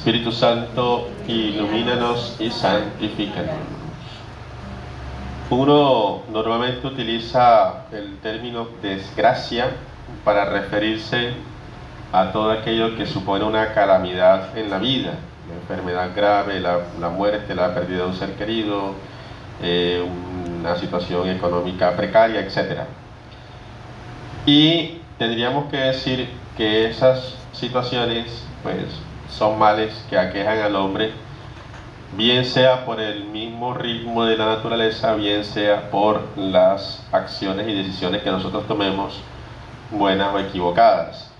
Espíritu Santo, ilumínanos y santifícanos. Uno normalmente utiliza el término desgracia para referirse a todo aquello que supone una calamidad en la vida, la enfermedad grave, la muerte, la pérdida de un ser querido, una situación económica precaria, etc. Y tendríamos que decir que esas situaciones pues son males que aquejan al hombre, bien sea por el mismo ritmo de la naturaleza, bien sea por las acciones y decisiones que nosotros tomemos, buenas o equivocadas.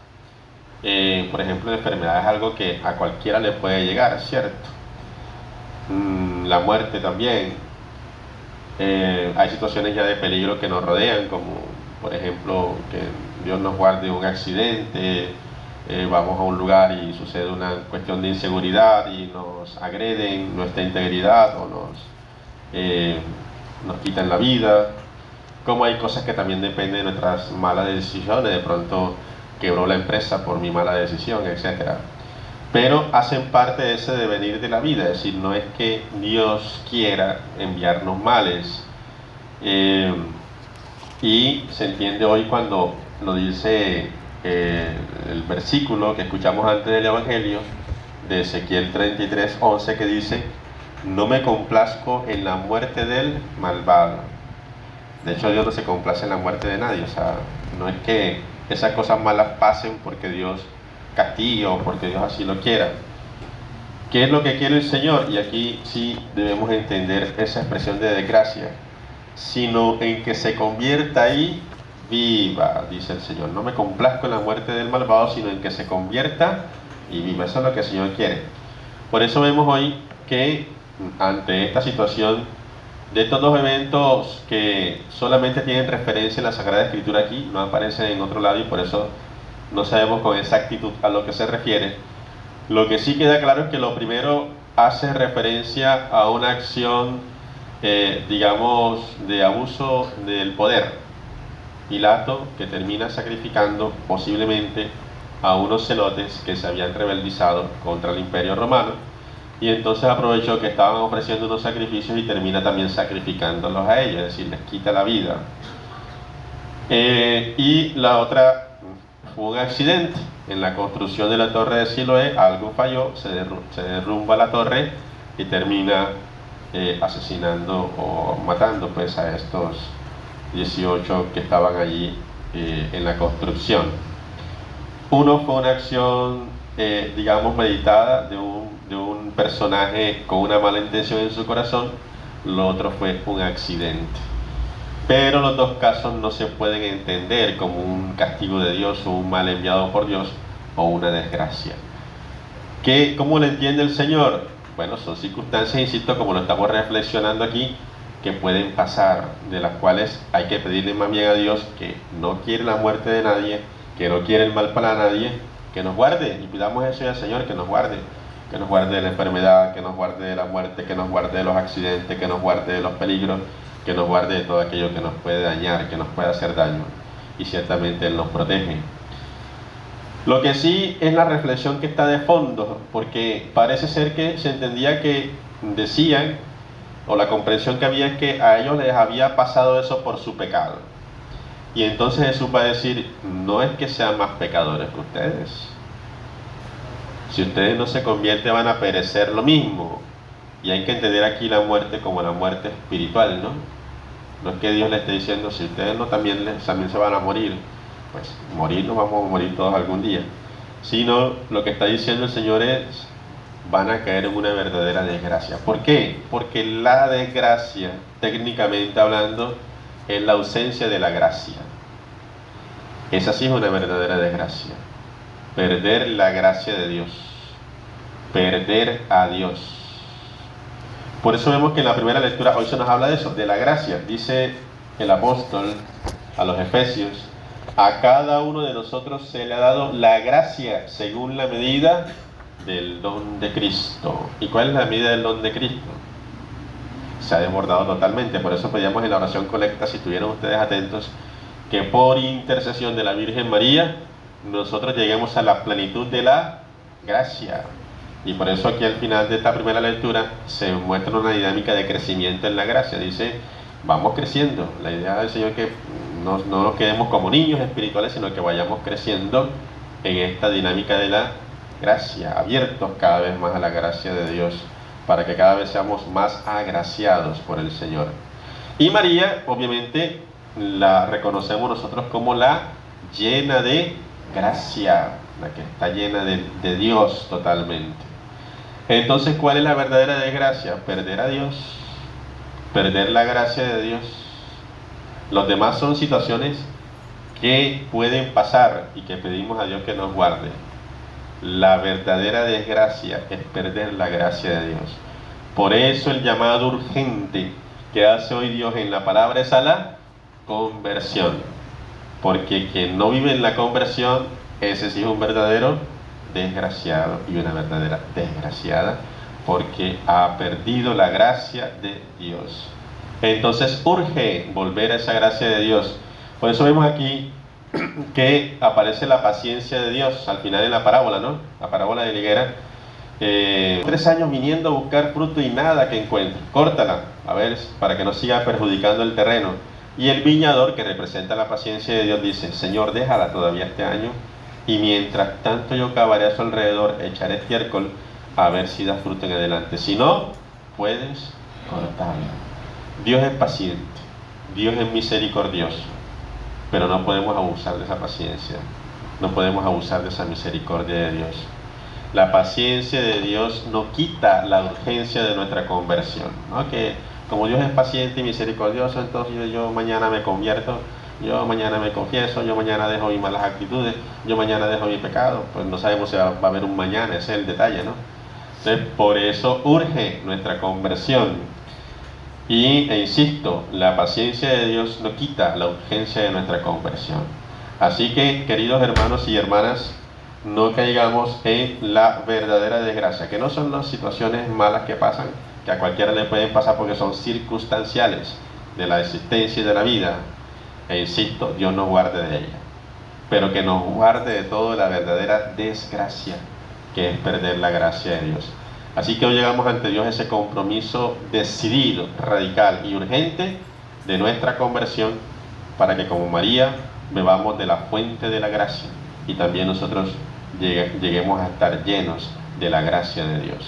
Por ejemplo, la enfermedad es algo que a cualquiera le puede llegar, ¿cierto? La muerte también. Hay situaciones ya de peligro que nos rodean, como por ejemplo que Dios nos guarde un accidente, vamos a un lugar y sucede una cuestión de inseguridad y nos agreden nuestra integridad o nos quitan la vida. Como hay cosas que también dependen de nuestras malas decisiones, de pronto quebró la empresa por mi mala decisión, etc. Pero hacen parte de ese devenir de la vida, es decir, no es que Dios quiera enviarnos males. Y se entiende hoy cuando lo dice el versículo que escuchamos antes del Evangelio de Ezequiel 33:11, que dice: no me complazco en la muerte del malvado. De hecho, Dios no se complace en la muerte de nadie. O sea, no es que esas cosas malas pasen porque Dios castigue o porque Dios así lo quiera. ¿Qué es lo que quiere el Señor? Y aquí sí debemos entender esa expresión de desgracia, sino en que se convierta y viva, dice el Señor. No me complazco en la muerte del malvado, sino en que se convierta y viva. Eso es lo que el Señor quiere. Por eso vemos hoy que ante esta situación de estos dos eventos que solamente tienen referencia en la Sagrada Escritura aquí, no aparecen en otro lado y por eso no sabemos con exactitud a lo que se refiere. Lo que sí queda claro es que lo primero hace referencia a una acción, digamos, de abuso del poder. Pilato, que termina sacrificando posiblemente a unos celotes que se habían rebeldizado contra el Imperio Romano, y entonces aprovechó que estaban ofreciendo unos sacrificios y termina también sacrificándolos a ellos, es decir, les quita la vida. Y la otra fue un accidente. En la construcción de la torre de Siloé algo falló, se derrumba la torre y termina asesinando o matando pues a estos 18 que estaban allí en la construcción. Uno fue una acción, digamos, meditada de un personaje con una mala intención en su corazón. Lo otro fue un accidente. Pero los dos casos no se pueden entender como un castigo de Dios o un mal enviado por Dios o una desgracia. ¿Cómo lo entiende el Señor? Bueno, son circunstancias, insisto, como lo estamos reflexionando aquí, que pueden pasar, de las cuales hay que pedirle más bien a Dios, que no quiere la muerte de nadie, que no quiere el mal para nadie, que nos guarde, y pidamos eso al Señor, que nos guarde de la enfermedad, que nos guarde de la muerte, que nos guarde de los accidentes, que nos guarde de los peligros, que nos guarde de todo aquello que nos puede dañar, que nos puede hacer daño, y ciertamente Él nos protege. Lo que sí es la reflexión que está de fondo, porque parece ser que se entendía que decían, o la comprensión que había es que a ellos les había pasado eso por su pecado. Y entonces Jesús va a decir: no es que sean más pecadores que ustedes. Si ustedes no se convierten van a perecer lo mismo. Y hay que entender aquí la muerte como la muerte espiritual, ¿no? No es que Dios le esté diciendo: si ustedes no también se van a morir. Pues morir nos vamos a morir todos algún día. Sino lo que está diciendo el Señor es: van a caer en una verdadera desgracia. ¿Por qué? Porque la desgracia, técnicamente hablando, es la ausencia de la gracia. Esa sí es una verdadera desgracia. Perder la gracia de Dios. Perder a Dios. Por eso vemos que en la primera lectura hoy se nos habla de eso, de la gracia. Dice el apóstol a los Efesios: a cada uno de nosotros se le ha dado la gracia según la medida del don de Cristo. ¿Y cuál es la medida del don de Cristo? Se ha desbordado totalmente. Por eso pedíamos en la oración colecta, si estuvieron ustedes atentos, que por intercesión de la Virgen María nosotros lleguemos a la plenitud de la gracia. Y por eso aquí al final de esta primera lectura se muestra una dinámica de crecimiento en la gracia. Dice, vamos creciendo. La idea del Señor es que no nos quedemos como niños espirituales, sino que vayamos creciendo en esta dinámica de la gracia, abiertos cada vez más a la gracia de Dios, para que cada vez seamos más agraciados por el Señor. Y María, obviamente, la reconocemos nosotros como la llena de gracia, la que está llena de Dios totalmente. Entonces, ¿cuál es la verdadera desgracia? Perder a Dios, perder la gracia de Dios. Los demás son situaciones que pueden pasar y que pedimos a Dios que nos guarde. La verdadera desgracia es perder la gracia de Dios. Por eso el llamado urgente que hace hoy Dios en la palabra es a la conversión. Porque quien no vive en la conversión, ese sí es un verdadero desgraciado y una verdadera desgraciada, porque ha perdido la gracia de Dios. Entonces urge volver a esa gracia de Dios. Por eso vemos aquí que aparece la paciencia de Dios al final de la parábola, ¿no? La parábola de la higuera. 3 años viniendo a buscar fruto y nada que encuentre. Córtala, a ver, para que no siga perjudicando el terreno. Y el viñador, que representa la paciencia de Dios, dice, Señor, déjala todavía este año, y mientras tanto yo cavaré a su alrededor, echaré estiércol, a ver si da fruto en adelante. Si no, puedes cortarla. Dios es paciente, Dios es misericordioso, pero no podemos abusar de esa paciencia, no podemos abusar de esa misericordia de Dios. La paciencia de Dios no quita la urgencia de nuestra conversión, ¿no? Que como Dios es paciente y misericordioso, entonces yo mañana me convierto, yo mañana me confieso, yo mañana dejo mis malas actitudes, yo mañana dejo mi pecado. Pues no sabemos si va a haber un mañana, ese es el detalle, ¿no? Entonces, por eso urge nuestra conversión. E insisto, la paciencia de Dios no quita la urgencia de nuestra conversión. Así que, queridos hermanos y hermanas, no caigamos en la verdadera desgracia, que no son las situaciones malas que pasan, que a cualquiera le pueden pasar porque son circunstanciales de la existencia y de la vida. E insisto, Dios nos guarde de ella, pero que nos guarde de todo la verdadera desgracia, que es perder la gracia de Dios. Así que hoy llegamos ante Dios ese compromiso decidido, radical y urgente de nuestra conversión, para que como María bebamos de la fuente de la gracia y también nosotros lleguemos a estar llenos de la gracia de Dios.